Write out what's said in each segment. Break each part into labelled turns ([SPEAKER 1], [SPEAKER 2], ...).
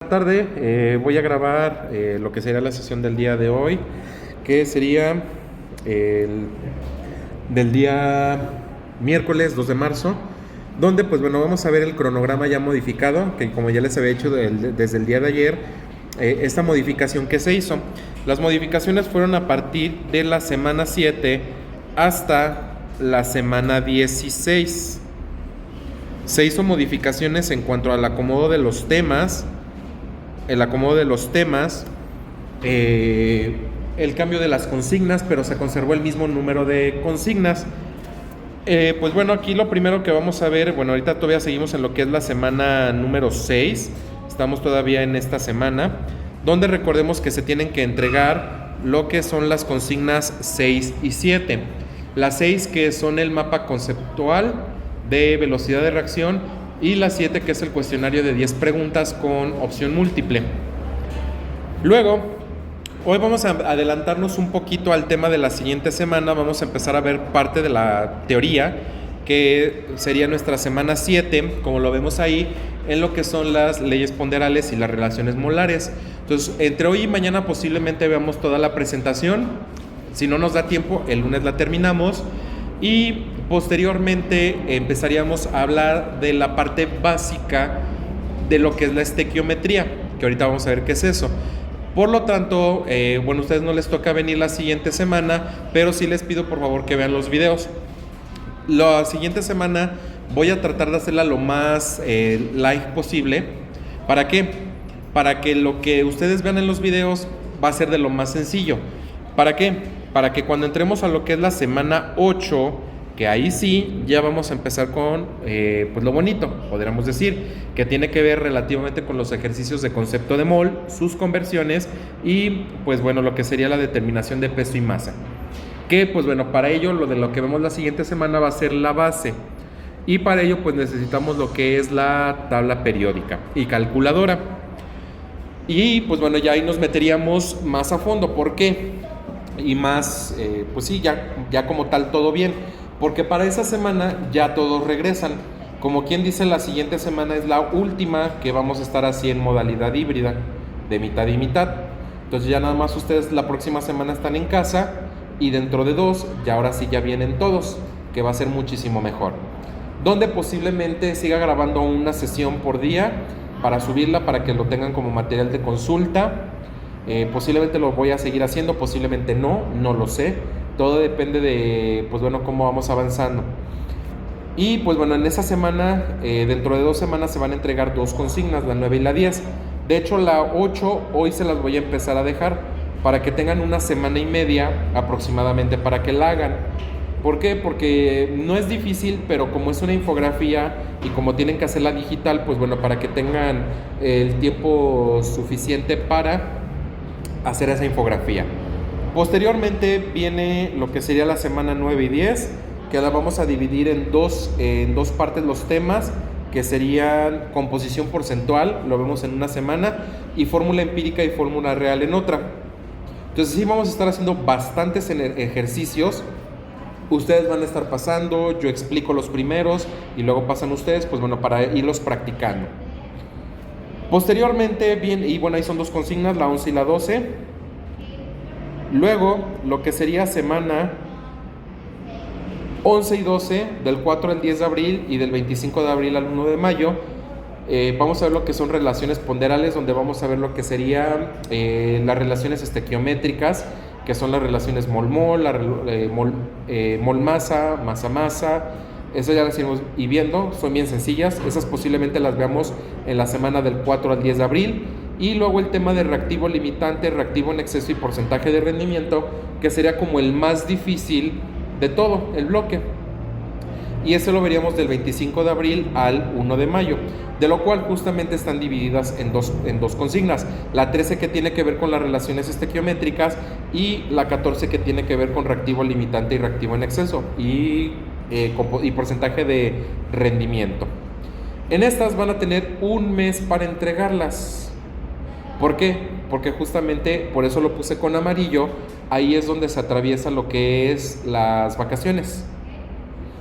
[SPEAKER 1] Tarde voy a grabar lo que sería la sesión del día de hoy, que sería el, del día miércoles 2 de marzo, donde pues bueno, vamos a ver el cronograma ya modificado, que como ya les había hecho desde el día de ayer, esta modificación que se hizo. Las modificaciones fueron a partir de la semana 7 hasta la semana 16. Se hizo modificaciones en cuanto al acomodo de los temas, el cambio de las consignas, pero se conservó el mismo número de consignas. Pues bueno, aquí lo primero que vamos a ver, bueno, ahorita todavía seguimos en lo que es la semana número 6, estamos todavía en esta semana, donde recordemos que se tienen que entregar lo que son las consignas 6 y 7. Las 6 que son el mapa conceptual de velocidad de reacción y la 7 que es el cuestionario de 10 preguntas con opción múltiple. Luego, hoy vamos a adelantarnos un poquito al tema de la siguiente semana. Vamos a empezar a ver parte de la teoría, que sería nuestra semana 7, como lo vemos ahí, en lo que son las leyes ponderales y las relaciones molares. Entonces, entre hoy y mañana posiblemente veamos toda la presentación. Si no nos da tiempo, el lunes la terminamos. Y posteriormente empezaríamos a hablar de la parte básica de lo que es la estequiometría, que ahorita vamos a ver qué es eso. Por lo tanto, bueno, a ustedes no les toca venir la siguiente semana, pero sí les pido por favor que vean los videos. La siguiente semana voy a tratar de hacerla lo más live posible. ¿Para qué? Para que lo que ustedes vean en los videos va a ser de lo más sencillo. ¿Para qué? Para que cuando entremos a lo que es la semana 8, que ahí sí ya vamos a empezar con pues lo bonito, podríamos decir, que tiene que ver relativamente con los ejercicios de concepto de mol, sus conversiones y pues bueno, lo que sería la determinación de peso y masa. Que pues bueno, para ello lo que vemos la siguiente semana va a ser la base. Y para ello pues necesitamos lo que es la tabla periódica y calculadora. Y pues bueno, ya ahí nos meteríamos más a fondo. ¿Por qué? Y más, pues sí, ya como tal todo bien. Porque para esa semana ya todos regresan. Como quien dice, la siguiente semana es la última que vamos a estar así en modalidad híbrida, de mitad y mitad. Entonces ya nada más ustedes la próxima semana están en casa y dentro de 2 ya ahora sí ya vienen todos, que va a ser muchísimo mejor. Donde posiblemente siga grabando una sesión por día para subirla, para que lo tengan como material de consulta. Posiblemente lo voy a seguir haciendo, posiblemente no lo sé. Todo depende de, pues bueno, cómo vamos avanzando. Y pues bueno, en esa semana, dentro de 2 semanas se van a entregar 2 consignas, la 9 y la 10. De hecho, la 8 hoy se las voy a empezar a dejar para que tengan una semana y media aproximadamente para que la hagan. ¿Por qué? Porque no es difícil, pero como es una infografía y como tienen que hacerla digital, pues bueno, para que tengan el tiempo suficiente para hacer esa infografía. Posteriormente viene lo que sería la semana 9 y 10, que la vamos a dividir en dos partes los temas, que serían composición porcentual, lo vemos en una semana, y fórmula empírica y fórmula real en otra. Entonces sí vamos a estar haciendo bastantes ejercicios. Ustedes van a estar pasando, yo explico los primeros y luego pasan ustedes, pues bueno, para irlos practicando. Posteriormente viene, y bueno, ahí son 2 consignas, la 11 y la 12. Luego, lo que sería semana 11 y 12, del 4 al 10 de abril y del 25 de abril al 1 de mayo, vamos a ver lo que son relaciones ponderales, donde vamos a ver lo que serían las relaciones estequiométricas, que son las relaciones mol-mol, mol-masa, masa-masa. Esas ya las iremos viendo, son bien sencillas. Esas posiblemente las veamos en la semana del 4 al 10 de abril. Y luego el tema de reactivo limitante, reactivo en exceso y porcentaje de rendimiento, que sería como el más difícil de todo el bloque. Y eso lo veríamos del 25 de abril al 1 de mayo, de lo cual justamente están divididas en dos consignas. La 13 que tiene que ver con las relaciones estequiométricas y la 14 que tiene que ver con reactivo limitante y reactivo en exceso y porcentaje de rendimiento. En estas van a tener un mes para entregarlas. ¿Por qué? Porque justamente por eso lo puse con amarillo. Ahí es donde se atraviesa lo que es las vacaciones.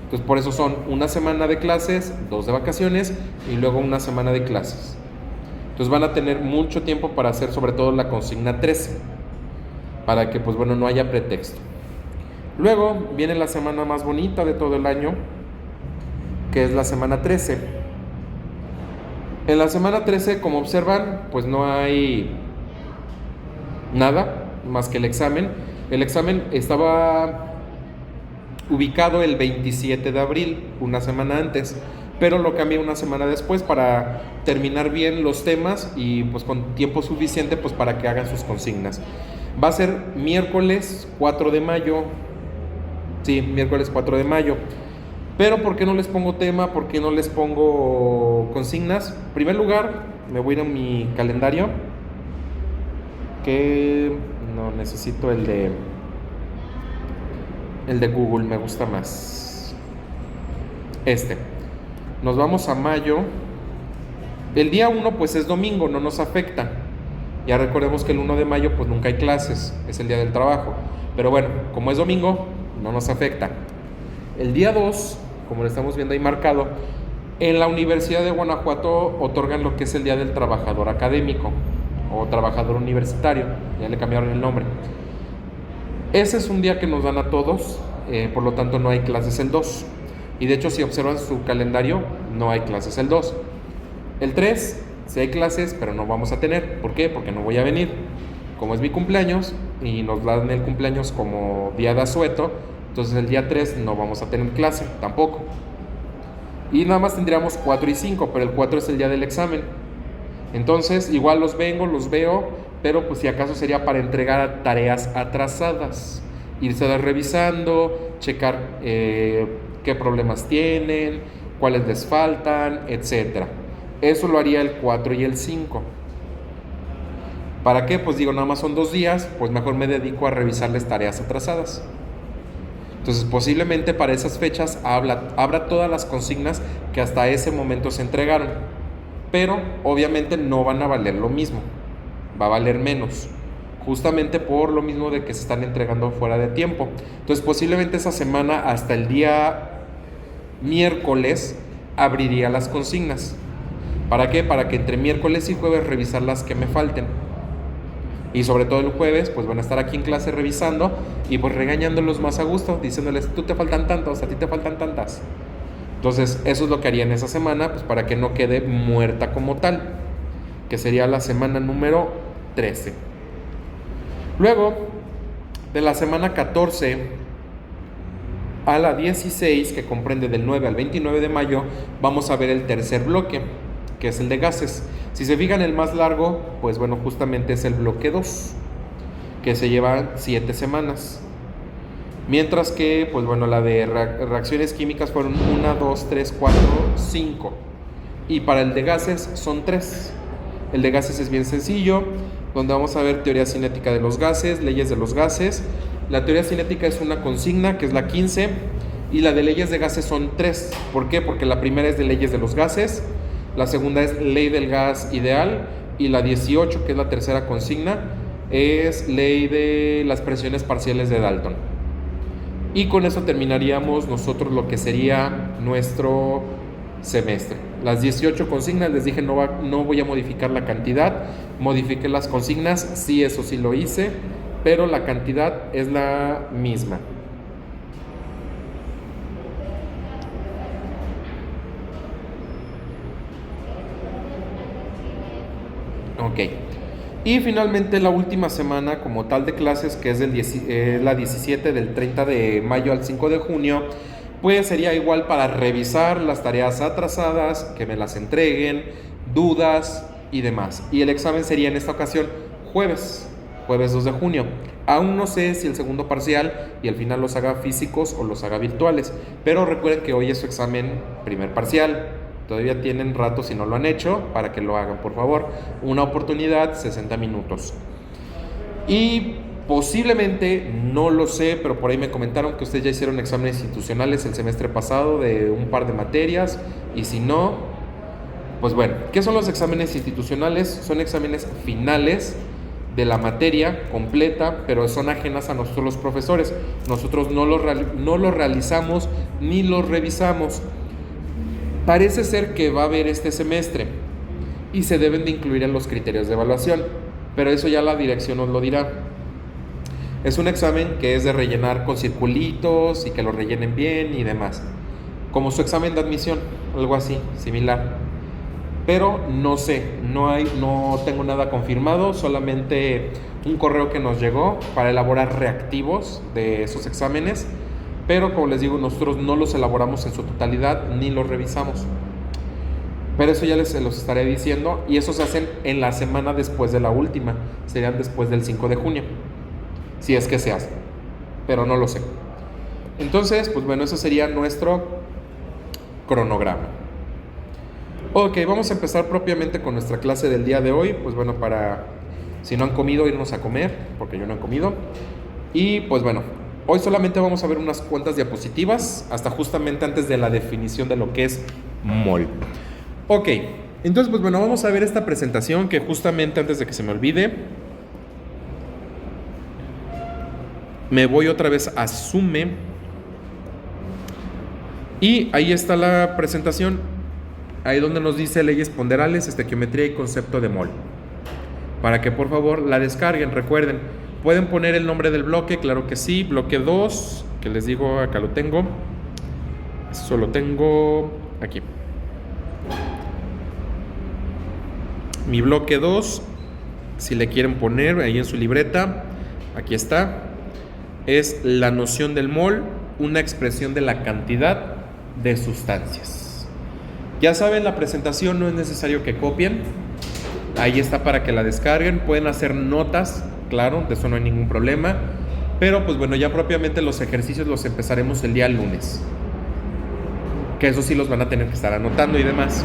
[SPEAKER 1] Entonces por eso son una semana de clases, 2 de vacaciones y luego una semana de clases. Entonces van a tener mucho tiempo para hacer sobre todo la consigna 13, para que pues bueno no haya pretexto. Luego viene la semana más bonita de todo el año, que es la semana 13. En la semana 13, como observan, pues no hay nada más que el examen. El examen estaba ubicado el 27 de abril, una semana antes, pero lo cambié una semana después para terminar bien los temas y pues con tiempo suficiente pues para que hagan sus consignas. Va a ser miércoles 4 de mayo. Sí, miércoles 4 de mayo. Pero ¿por qué no les pongo tema? ¿Por qué no les pongo consignas? En primer lugar, me voy a ir a mi calendario, que no necesito el de Google, me gusta más nos vamos a mayo. El día 1 pues es domingo, no nos afecta. Ya recordemos que el 1 de mayo pues nunca hay clases, es el día del trabajo, pero bueno, como es domingo no nos afecta. El día 2, como lo estamos viendo ahí marcado, en la Universidad de Guanajuato otorgan lo que es el Día del Trabajador Académico o Trabajador Universitario, ya le cambiaron el nombre. Ese es un día que nos dan a todos, por lo tanto no hay clases el 2. Y de hecho, si observan su calendario, no hay clases el 2. El 3, sí hay clases, pero no vamos a tener. ¿Por qué? Porque no voy a venir. Como es mi cumpleaños y nos dan el cumpleaños como día de asueto, entonces el día 3 no vamos a tener clase tampoco. Y nada más tendríamos 4 y 5, pero el 4 es el día del examen. Entonces igual los veo, pero pues si acaso sería para entregar tareas atrasadas, irse revisando, checar qué problemas tienen, cuáles les faltan, etc. Eso lo haría el 4 y el 5. ¿Para qué? Pues digo, nada más son 2 días, pues mejor me dedico a revisarles tareas atrasadas. Entonces posiblemente para esas fechas abra todas las consignas que hasta ese momento se entregaron, pero obviamente no van a valer lo mismo, va a valer menos, justamente por lo mismo de que se están entregando fuera de tiempo. Entonces posiblemente esa semana hasta el día miércoles abriría las consignas. ¿Para qué? Para que entre miércoles y jueves revisar las que me falten. Y sobre todo el jueves, pues van a estar aquí en clase revisando y pues regañándolos más a gusto, diciéndoles, tú te faltan tantos, a ti te faltan tantas. Entonces, eso es lo que haría en esa semana, pues para que no quede muerta como tal, que sería la semana número 13. Luego, de la semana 14 a la 16, que comprende del 9 al 29 de mayo, vamos a ver el tercer bloque, que es el de gases. Si se fijan, el más largo, pues bueno, justamente es el bloque 2, que se lleva 7 semanas. Mientras que, pues bueno, la de reacciones químicas fueron 1, 2, 3, 4, 5. Y para el de gases son 3. El de gases es bien sencillo, donde vamos a ver teoría cinética de los gases, leyes de los gases. La teoría cinética es una consigna, que es la 15, y la de leyes de gases son 3. ¿Por qué? Porque la primera es de leyes de los gases, la segunda es ley del gas ideal, y la 18, que es la tercera consigna, es ley de las presiones parciales de Dalton. Y con eso terminaríamos nosotros lo que sería nuestro semestre. Las 18 consignas, les dije, no voy a modificar la cantidad, modifiqué las consignas, sí, eso sí lo hice, pero la cantidad es la misma. Ok. Y finalmente la última semana como tal de clases, que es la 17 del 30 de mayo al 5 de junio, pues sería igual para revisar las tareas atrasadas, que me las entreguen, dudas y demás. Y el examen sería en esta ocasión jueves 2 de junio. Aún no sé si el segundo parcial y al final los haga físicos o los haga virtuales, pero recuerden que hoy es su examen primer parcial. Todavía tienen rato si no lo han hecho para que lo hagan, por favor. Una oportunidad, 60 minutos. Y posiblemente, no lo sé, pero por ahí me comentaron que ustedes ya hicieron exámenes institucionales el semestre pasado de un par de materias. Y si no, pues bueno, ¿qué son los exámenes institucionales? Son exámenes finales de la materia completa, pero son ajenas a nosotros los profesores. Nosotros no los realizamos ni los revisamos. Parece ser que va a haber este semestre, y se deben de incluir en los criterios de evaluación, pero eso ya la dirección nos lo dirá. Es un examen que es de rellenar con circulitos y que lo rellenen bien y demás, como su examen de admisión, algo así, similar. Pero no sé, no tengo nada confirmado, solamente un correo que nos llegó para elaborar reactivos de esos exámenes, pero como les digo, nosotros no los elaboramos en su totalidad ni los revisamos. Pero eso ya se los estaré diciendo, y esos se hacen en la semana después de la última, serían después del 5 de junio, si es que se hace, pero no lo sé. Entonces, pues bueno, eso sería nuestro cronograma. Ok, vamos a empezar propiamente con nuestra clase del día de hoy, pues bueno, para, si no han comido, irnos a comer, porque yo no he comido. Y pues bueno, hoy solamente vamos a ver unas cuantas diapositivas, hasta justamente antes de la definición de lo que es mol. Ok, entonces pues bueno, vamos a ver esta presentación que justamente antes de que se me olvide, me voy otra vez a Sume y ahí está la presentación, ahí donde nos dice leyes ponderales, estequiometría y concepto de mol, para que por favor la descarguen. Recuerden, pueden poner el nombre del bloque, claro que sí, bloque 2, que les digo, acá lo tengo, eso lo tengo aquí. Mi bloque 2, si le quieren poner ahí en su libreta, aquí está, es la noción del mol, una expresión de la cantidad de sustancias. Ya saben, la presentación no es necesario que copien, ahí está para que la descarguen, pueden hacer notas, claro, de eso no hay ningún problema, pero pues bueno, ya propiamente los ejercicios los empezaremos el día lunes, que eso sí los van a tener que estar anotando y demás.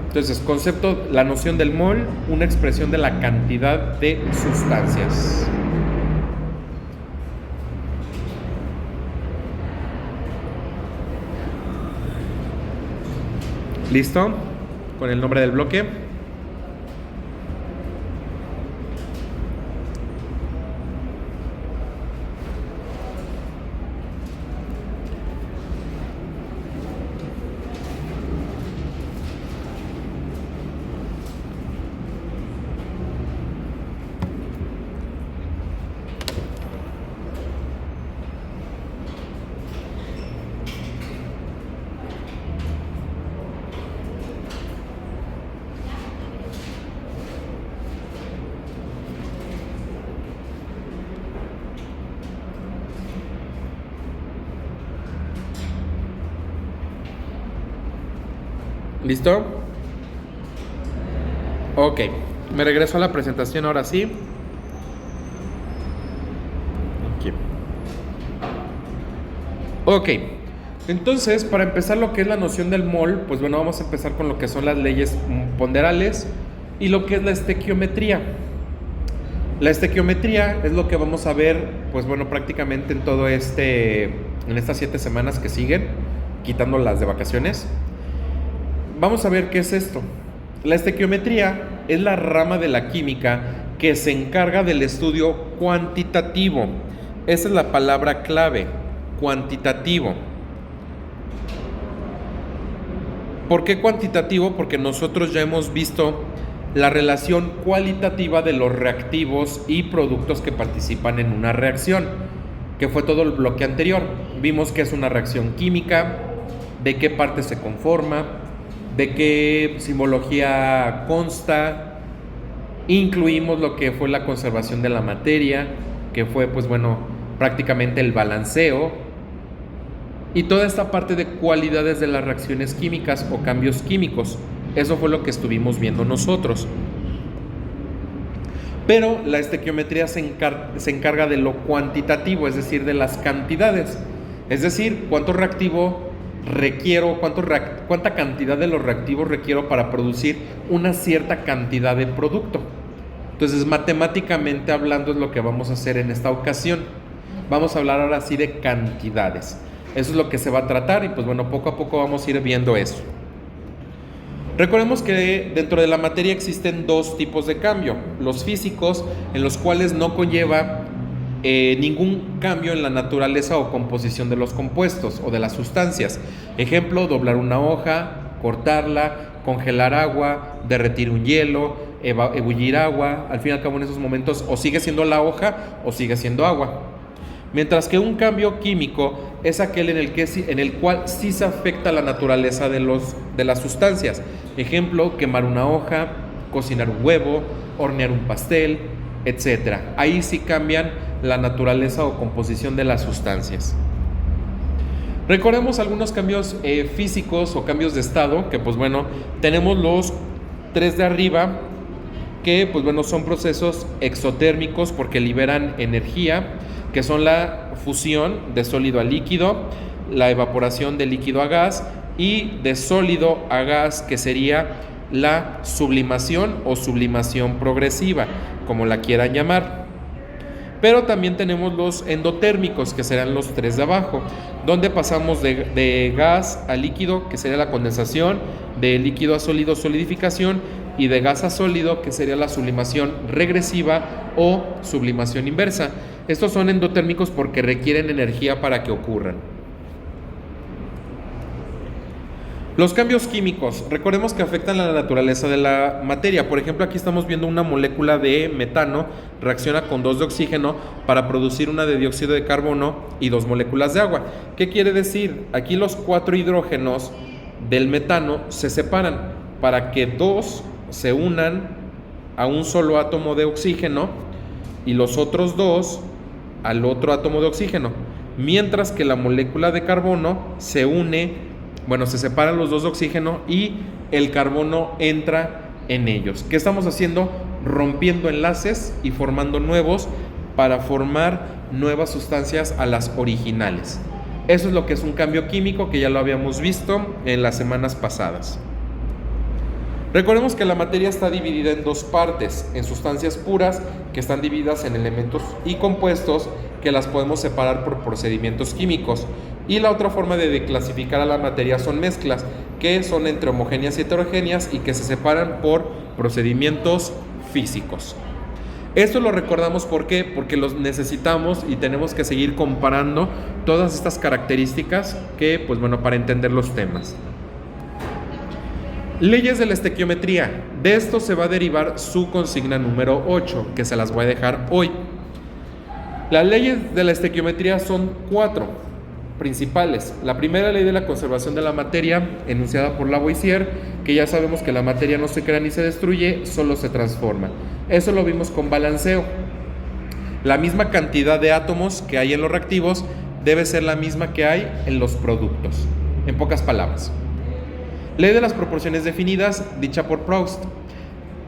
[SPEAKER 1] Entonces, concepto, la noción del mol, una expresión de la cantidad de sustancias. ¿Listo? Con el nombre del bloque. ¿Listo? Ok, me regreso a la presentación ahora sí. Aquí. Ok, entonces para empezar lo que es la noción del mol, pues bueno, vamos a empezar con lo que son las leyes ponderales y lo que es la estequiometría. La estequiometría es lo que vamos a ver, pues bueno, prácticamente en todo en estas 7 semanas que siguen, quitando las de vacaciones. Vamos a ver qué es esto. La estequiometría es la rama de la química que se encarga del estudio cuantitativo. Esa es la palabra clave, cuantitativo. ¿Por qué cuantitativo? Porque nosotros ya hemos visto la relación cualitativa de los reactivos y productos que participan en una reacción, que fue todo el bloque anterior. Vimos que es una reacción química, de qué parte se conforma, de qué simbología consta, incluimos lo que fue la conservación de la materia, que fue pues bueno, prácticamente el balanceo, y toda esta parte de cualidades de las reacciones químicas o cambios químicos. Eso fue lo que estuvimos viendo nosotros. Pero la estequiometría se encarga de lo cuantitativo, es decir, de las cantidades, es decir, cuánto reactivo requiero, cuánta cantidad de los reactivos requiero para producir una cierta cantidad de producto. Entonces, matemáticamente hablando es lo que vamos a hacer en esta ocasión. Vamos a hablar ahora sí de cantidades. Eso es lo que se va a tratar y pues bueno, poco a poco vamos a ir viendo eso. Recordemos que dentro de la materia existen 2 tipos de cambio. Los físicos, en los cuales no conlleva ningún cambio en la naturaleza o composición de los compuestos o de las sustancias. Ejemplo, doblar una hoja, cortarla, congelar agua, derretir un hielo, ebullir agua. Al fin y al cabo, en esos momentos o sigue siendo la hoja o sigue siendo agua. Mientras que un cambio químico es aquel en el cual sí se afecta la naturaleza de las sustancias. Ejemplo, quemar una hoja, cocinar un huevo, hornear un pastel, etc. Ahí sí cambian la naturaleza o composición de las sustancias. Recordemos algunos cambios físicos o cambios de estado, que pues bueno, tenemos los 3 de arriba, que pues bueno, son procesos exotérmicos porque liberan energía, que son la fusión de sólido a líquido, la evaporación de líquido a gas y de sólido a gas, que sería la sublimación o sublimación progresiva, como la quieran llamar. Pero también tenemos los endotérmicos, que serán los 3 de abajo, donde pasamos de gas a líquido, que sería la condensación, de líquido a sólido, solidificación, y de gas a sólido, que sería la sublimación regresiva o sublimación inversa. Estos son endotérmicos porque requieren energía para que ocurran. Los cambios químicos, recordemos que afectan a la naturaleza de la materia. Por ejemplo, aquí estamos viendo una molécula de metano, reacciona con 2 de oxígeno para producir una de dióxido de carbono y 2 moléculas de agua. ¿Qué quiere decir? Aquí los 4 hidrógenos del metano se separan para que 2 se unan a un solo átomo de oxígeno y los otros 2 al otro átomo de oxígeno, mientras que la molécula de carbono se separan los 2 de oxígeno y el carbono entra en ellos. ¿Qué estamos haciendo? Rompiendo enlaces y formando nuevos para formar nuevas sustancias a las originales. Eso es lo que es un cambio químico, que ya lo habíamos visto en las semanas pasadas. Recordemos que la materia está dividida en 2 partes, en sustancias puras, que están divididas en elementos y compuestos, que las podemos separar por procedimientos químicos. Y la otra forma de clasificar a la materia son mezclas, que son entre homogéneas y heterogéneas y que se separan por procedimientos físicos. Esto lo recordamos ¿por qué? Porque los necesitamos y tenemos que seguir comparando todas estas características para entender los temas. Leyes de la estequiometría. De esto se va a derivar su consigna número 8, que se las voy a dejar hoy. Las leyes de la estequiometría son 4 principales. La primera, ley de la conservación de la materia, enunciada por Lavoisier, que ya sabemos que la materia no se crea ni se destruye, solo se transforma. Eso lo vimos con balanceo. La misma cantidad de átomos que hay en los reactivos debe ser la misma que hay en los productos. En pocas palabras. Ley de las proporciones definidas, dicha por Proust.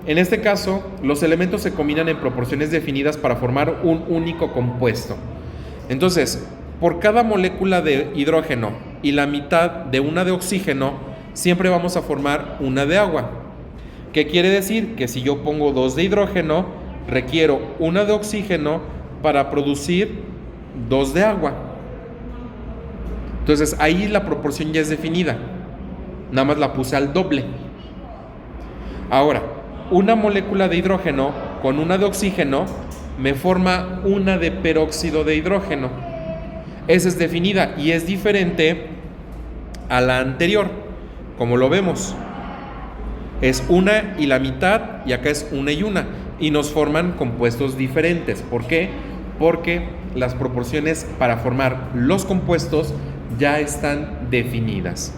[SPEAKER 1] En este caso, los elementos se combinan en proporciones definidas para formar un único compuesto. Entonces, por cada molécula de hidrógeno y la mitad de una de oxígeno, siempre vamos a formar una de agua. ¿Qué quiere decir? Que si yo pongo 2 de hidrógeno, requiero una de oxígeno para producir 2 de agua. Entonces, ahí la proporción ya es definida. Nada más la puse al doble. Ahora, una molécula de hidrógeno con una de oxígeno me forma una de peróxido de hidrógeno. Esa es definida y es diferente a la anterior, como lo vemos. Es una y la mitad, y acá es una y una, y nos forman compuestos diferentes. ¿Por qué? Porque las proporciones para formar los compuestos ya están definidas.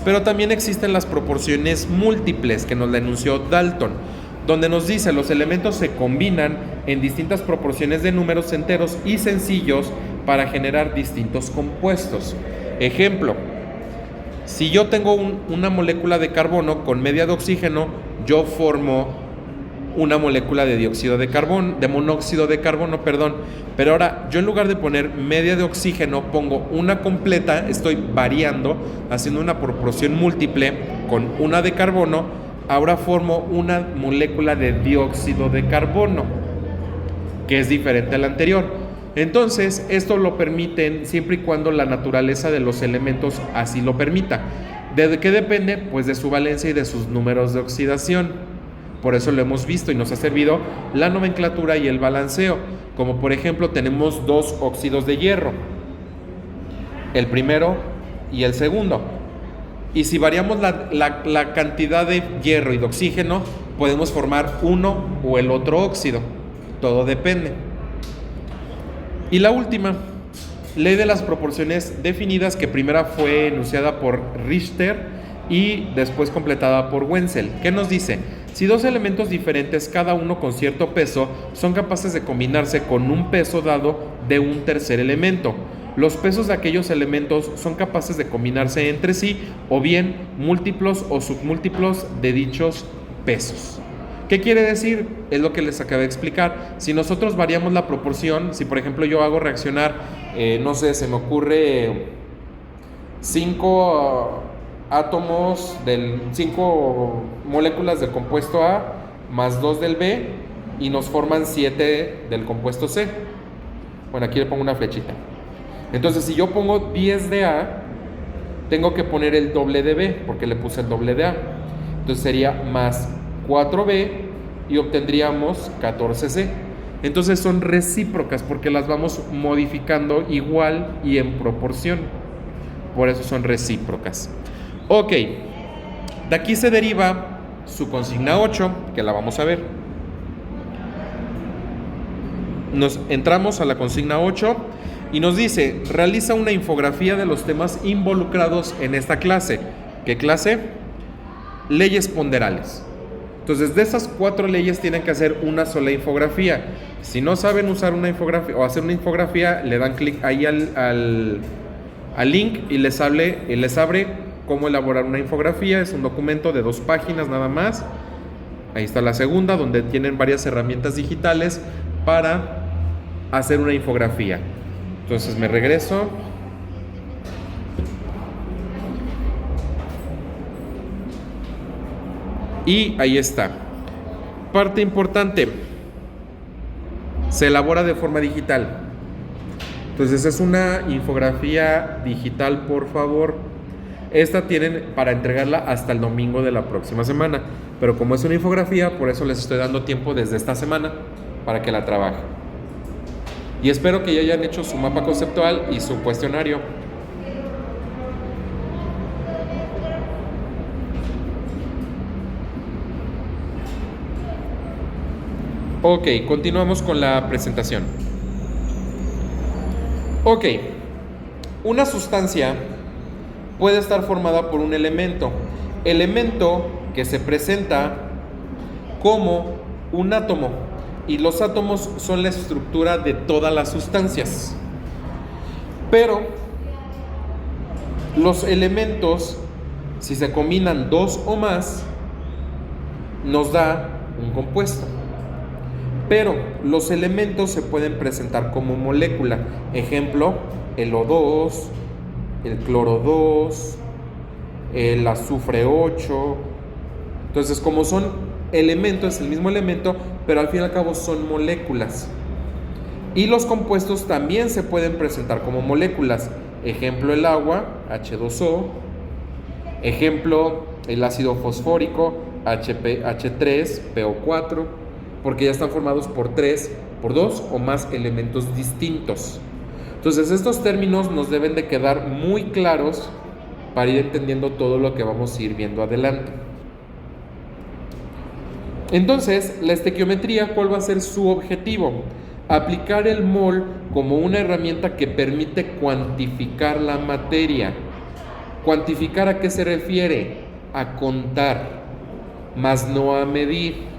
[SPEAKER 1] Pero también existen las proporciones múltiples, que nos la enunció Dalton, donde nos dice los elementos se combinan en distintas proporciones de números enteros y sencillos para generar distintos compuestos. Ejemplo, si yo tengo una molécula de carbono con media de oxígeno, yo formo una molécula de monóxido de carbono, pero ahora yo en lugar de poner media de oxígeno pongo una completa, estoy variando, haciendo una proporción múltiple con una de carbono, ahora formo una molécula de dióxido de carbono, que es diferente a la anterior. Entonces, esto lo permiten siempre y cuando la naturaleza de los elementos así lo permita. ¿De qué depende? Pues de su valencia y de sus números de oxidación. Por eso lo hemos visto y nos ha servido la nomenclatura y el balanceo. Como por ejemplo tenemos 2 óxidos de hierro, el primero y el segundo. Y si variamos la cantidad de hierro y de oxígeno, podemos formar uno o el otro óxido. Todo depende. Y la última, ley de las proporciones definidas, que primera fue enunciada por Richter y después completada por Wenzel. ¿Qué nos dice? Si dos elementos diferentes, cada uno con cierto peso, son capaces de combinarse con un peso dado de un tercer elemento, los pesos de aquellos elementos son capaces de combinarse entre sí o bien múltiplos o submúltiplos de dichos pesos. ¿Qué quiere decir? Es lo que les acabé de explicar. Si nosotros variamos la proporción, si por ejemplo yo hago reaccionar, no sé, se me ocurre 5 átomos, 5 moléculas del compuesto A más 2 del B y nos forman 7 del compuesto C. Bueno, aquí le pongo una flechita. Entonces, si yo pongo 10 de A, tengo que poner el doble de B, porque le puse el doble de A. Entonces sería más 4B y obtendríamos 14C. Entonces son recíprocas porque las vamos modificando igual y en proporción. Por eso son recíprocas. Ok, de aquí se deriva su consigna 8, que la vamos a ver. Nos entramos a la consigna 8 y nos dice, realiza una infografía de los temas involucrados en esta clase. ¿Qué clase? Leyes ponderales. Entonces, de esas 4 leyes tienen que hacer una sola infografía. Si no saben usar una infografía o hacer una infografía, le dan clic ahí al link y les abre cómo elaborar una infografía. Es un documento de 2 páginas nada más. Ahí está la segunda, donde tienen varias herramientas digitales para hacer una infografía. Entonces me regreso. Y ahí está. Parte importante. Se elabora de forma digital. Entonces es una infografía digital, por favor. Esta tienen para entregarla hasta el domingo de la próxima semana. Pero como es una infografía, por eso les estoy dando tiempo desde esta semana para que la trabajen. Y espero que ya hayan hecho su mapa conceptual y su cuestionario. Ok, continuamos con la presentación. Ok, una sustancia puede estar formada por un elemento que se presenta como un átomo. Y los átomos son la estructura de todas las sustancias. Pero los elementos, si se combinan 2 o más, nos da un compuesto. Pero los elementos se pueden presentar como molécula. Ejemplo, el O2, el cloro 2, el azufre 8. Entonces, como son elementos, es el mismo elemento, pero al fin y al cabo son moléculas. Y los compuestos también se pueden presentar como moléculas. Ejemplo, el agua, H2O. Ejemplo, el ácido fosfórico, H3PO4, porque ya están formados por 2 o más elementos distintos. Entonces, estos términos nos deben de quedar muy claros para ir entendiendo todo lo que vamos a ir viendo adelante. Entonces, la estequiometría, ¿cuál va a ser su objetivo? Aplicar el mol como una herramienta que permite cuantificar la materia. ¿Cuantificar a qué se refiere? A contar, más no a medir.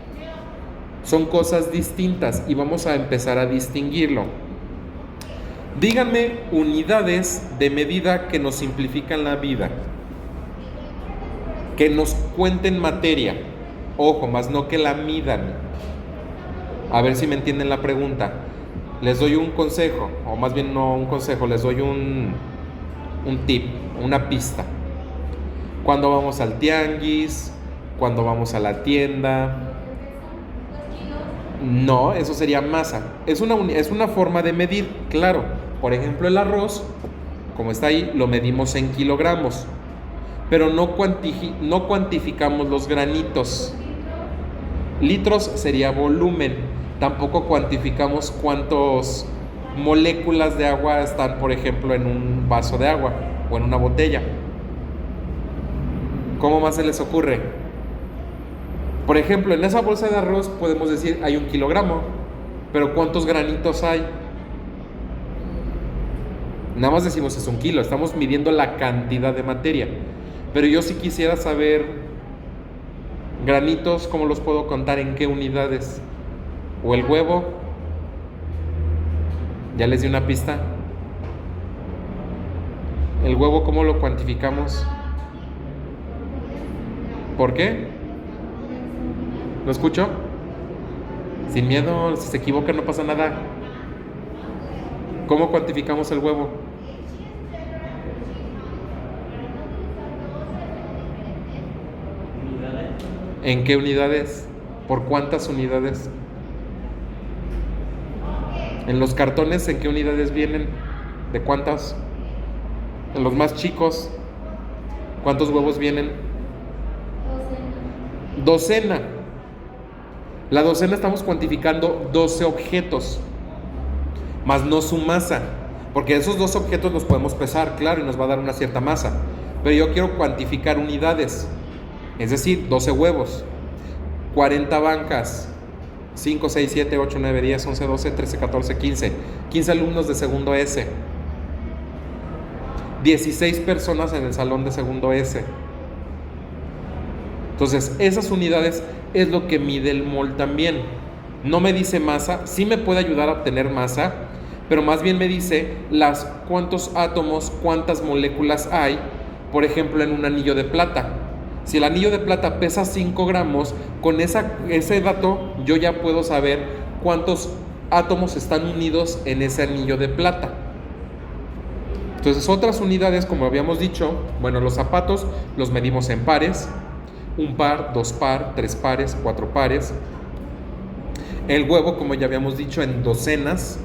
[SPEAKER 1] Son cosas distintas y vamos a empezar a distinguirlo. Díganme unidades de medida que nos simplifican la vida, que nos cuenten materia. Ojo, más no que la midan. A ver si me entienden la pregunta. Les doy un consejo, o más bien no un consejo, les doy un tip, una pista. Cuando vamos al tianguis, cuando vamos a la tienda. No, eso sería masa. Es una forma de medir, claro. Por ejemplo, el arroz, como está ahí, lo medimos en kilogramos. Pero no cuantificamos los granitos. Litros sería volumen. Tampoco cuantificamos cuántas moléculas de agua están, por ejemplo, en un vaso de agua o en una botella. ¿Cómo más se les ocurre? Por ejemplo, en esa bolsa de arroz podemos decir hay 1 kilogramo, pero ¿cuántos granitos hay? Nada más decimos es 1 kilo, estamos midiendo la cantidad de materia. Pero yo si quisiera saber granitos, ¿cómo los puedo contar? ¿En qué unidades? ¿O el huevo? Ya les di una pista. ¿El huevo cómo lo cuantificamos? ¿Por qué? ¿Lo escucho? Sin miedo, si se equivoca no pasa nada. ¿Cómo cuantificamos el huevo? ¿En qué unidades? ¿Por cuántas unidades? ¿En los cartones en qué unidades vienen? ¿De cuántas? En los más chicos, ¿cuántos huevos vienen? Docena. La docena estamos cuantificando 12 objetos, más no su masa, porque esos 2 objetos los podemos pesar, claro, y nos va a dar una cierta masa. Pero yo quiero cuantificar unidades, es decir, 12 huevos, 40 bancas, 5, 6, 7, 8, 9, 10, 11, 12, 13, 14, 15 alumnos de segundo S, 16 personas en el salón de segundo S. Entonces, esas unidades es lo que mide el mol también. No me dice masa, sí me puede ayudar a obtener masa, pero más bien me dice cuántos átomos, cuántas moléculas hay, por ejemplo, en un anillo de plata. Si el anillo de plata pesa 5 gramos, con ese dato yo ya puedo saber cuántos átomos están unidos en ese anillo de plata. Entonces, otras unidades, como habíamos dicho, bueno, los zapatos los medimos en pares, 1 par, 2 par, 3 pares, 4 pares. El huevo, como ya habíamos dicho, en docenas.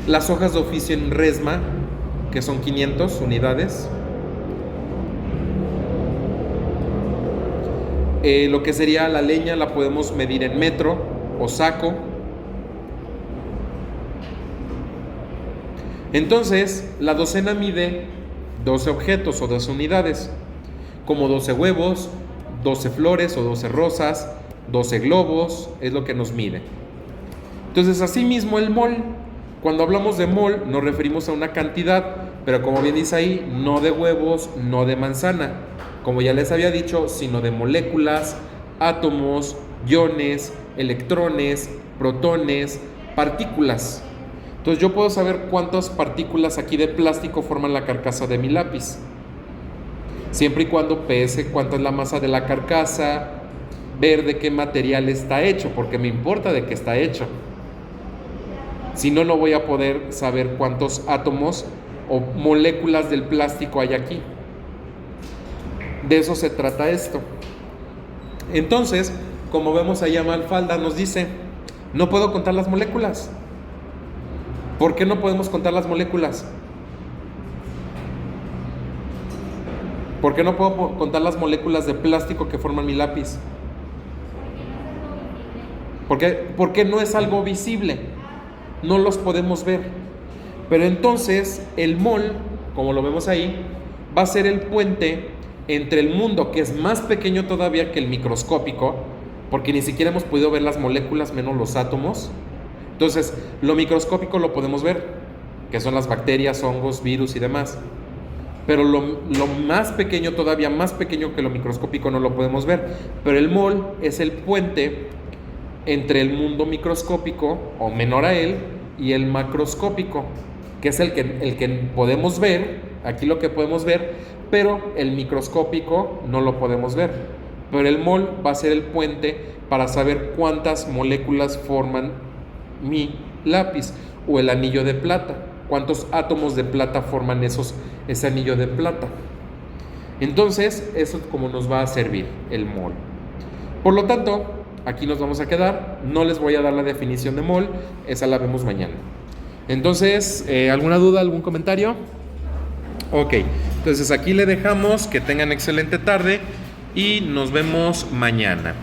[SPEAKER 1] Las hojas de oficio en resma, que son 500 unidades. Lo que sería la leña la podemos medir en metro o saco. Entonces, la docena mide 12 objetos o 12 unidades, como 12 huevos, 12 flores o 12 rosas, 12 globos, es lo que nos mide. Entonces, asimismo el mol, cuando hablamos de mol nos referimos a una cantidad, pero como bien dice ahí, no de huevos, no de manzana, como ya les había dicho, sino de moléculas, átomos, iones, electrones, protones, partículas. Entonces yo puedo saber cuántas partículas aquí de plástico forman la carcasa de mi lápiz, siempre y cuando pese cuánta es la masa de la carcasa, ver de qué material está hecho, porque me importa de qué está hecho. Si no, no voy a poder saber cuántos átomos o moléculas del plástico hay aquí. De eso se trata esto. Entonces, como vemos allá Mafalda nos dice, no puedo contar las moléculas. ¿Por qué no podemos contar las moléculas? ¿Por qué no puedo contar las moléculas de plástico que forman mi lápiz? Porque no es algo visible, no los podemos ver. Pero entonces el mol, como lo vemos ahí, va a ser el puente entre el mundo, que es más pequeño todavía que el microscópico, porque ni siquiera hemos podido ver las moléculas menos los átomos. Entonces, lo microscópico lo podemos ver, que son las bacterias, hongos, virus y demás. Pero lo más pequeño, todavía más pequeño que lo microscópico, no lo podemos ver. Pero el mol es el puente entre el mundo microscópico, o menor a él, y el macroscópico, que es el que podemos ver, aquí lo que podemos ver, pero el microscópico no lo podemos ver. Pero el mol va a ser el puente para saber cuántas moléculas forman mi lápiz o el anillo de plata, cuántos átomos de plata forman ese anillo de plata. Entonces, eso es como nos va a servir el mol. Por lo tanto, aquí nos vamos a quedar. No les voy a dar la definición de mol, esa la vemos mañana. Entonces, ¿alguna duda, algún comentario? Ok, entonces aquí le dejamos. Que tengan excelente tarde y nos vemos mañana.